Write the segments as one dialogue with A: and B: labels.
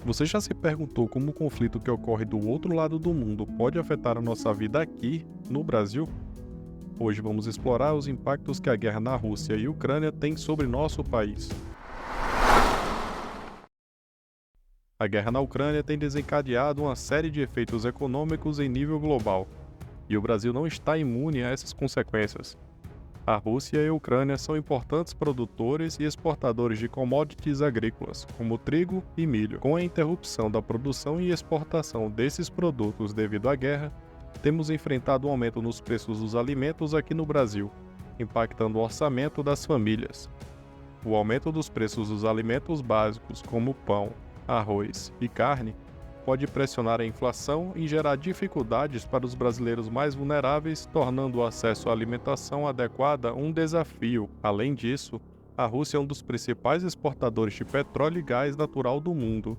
A: Você já se perguntou como o conflito que ocorre do outro lado do mundo pode afetar a nossa vida aqui, no Brasil? Hoje vamos explorar os impactos que a guerra na Rússia e Ucrânia tem sobre nosso país. A guerra na Ucrânia tem desencadeado uma série de efeitos econômicos em nível global, e o Brasil não está imune a essas consequências. A Rússia e a Ucrânia são importantes produtores e exportadores de commodities agrícolas, como trigo e milho. Com a interrupção da produção e exportação desses produtos devido à guerra, temos enfrentado um aumento nos preços dos alimentos aqui no Brasil, impactando o orçamento das famílias. O aumento dos preços dos alimentos básicos, como pão, arroz e carne, pode pressionar a inflação e gerar dificuldades para os brasileiros mais vulneráveis, tornando o acesso à alimentação adequada um desafio. Além disso, a Rússia é um dos principais exportadores de petróleo e gás natural do mundo.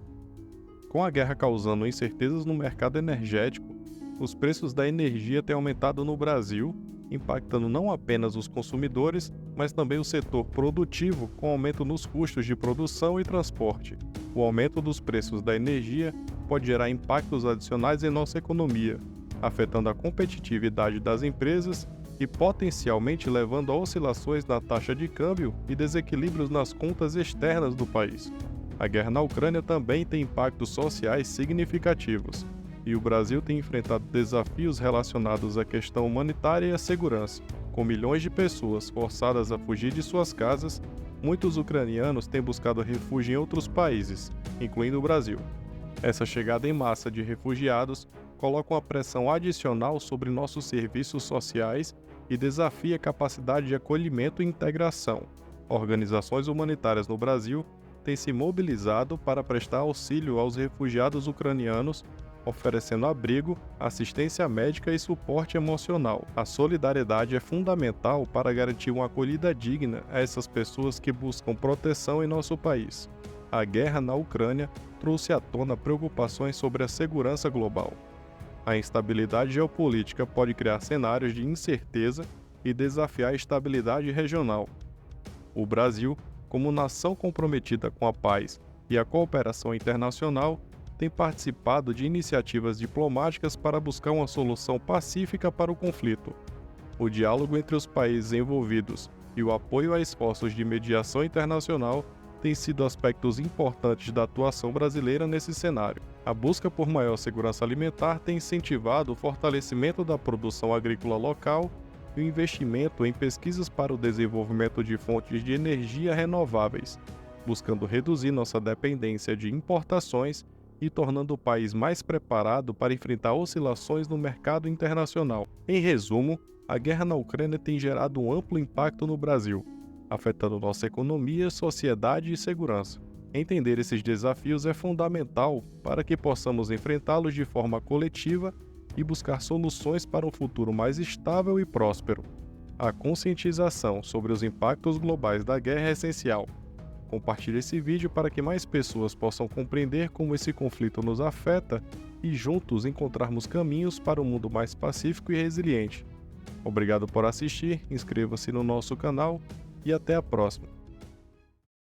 A: Com a guerra causando incertezas no mercado energético, os preços da energia têm aumentado no Brasil, impactando não apenas os consumidores, mas também o setor produtivo, com aumento nos custos de produção e transporte. O aumento dos preços da energia pode gerar impactos adicionais em nossa economia, afetando a competitividade das empresas e potencialmente levando a oscilações na taxa de câmbio e desequilíbrios nas contas externas do país. A guerra na Ucrânia também tem impactos sociais significativos, e o Brasil tem enfrentado desafios relacionados à questão humanitária e à segurança. Com milhões de pessoas forçadas a fugir de suas casas, muitos ucranianos têm buscado refúgio em outros países, incluindo o Brasil. Essa chegada em massa de refugiados coloca uma pressão adicional sobre nossos serviços sociais e desafia a capacidade de acolhimento e integração. Organizações humanitárias no Brasil têm se mobilizado para prestar auxílio aos refugiados ucranianos, oferecendo abrigo, assistência médica e suporte emocional. A solidariedade é fundamental para garantir uma acolhida digna a essas pessoas que buscam proteção em nosso país. A guerra na Ucrânia trouxe à tona preocupações sobre a segurança global. A instabilidade geopolítica pode criar cenários de incerteza e desafiar a estabilidade regional. O Brasil, como nação comprometida com a paz e a cooperação internacional, tem participado de iniciativas diplomáticas para buscar uma solução pacífica para o conflito. O diálogo entre os países envolvidos e o apoio a esforços de mediação internacional têm sido aspectos importantes da atuação brasileira nesse cenário. A busca por maior segurança alimentar tem incentivado o fortalecimento da produção agrícola local e o investimento em pesquisas para o desenvolvimento de fontes de energia renováveis, buscando reduzir nossa dependência de importações e tornando o país mais preparado para enfrentar oscilações no mercado internacional. Em resumo, a guerra na Ucrânia tem gerado um amplo impacto no Brasil, afetando nossa economia, sociedade e segurança. Entender esses desafios é fundamental para que possamos enfrentá-los de forma coletiva e buscar soluções para um futuro mais estável e próspero. A conscientização sobre os impactos globais da guerra é essencial. Compartilhe esse vídeo para que mais pessoas possam compreender como esse conflito nos afeta e juntos encontrarmos caminhos para um mundo mais pacífico e resiliente. Obrigado por assistir, inscreva-se no nosso canal e até a próxima.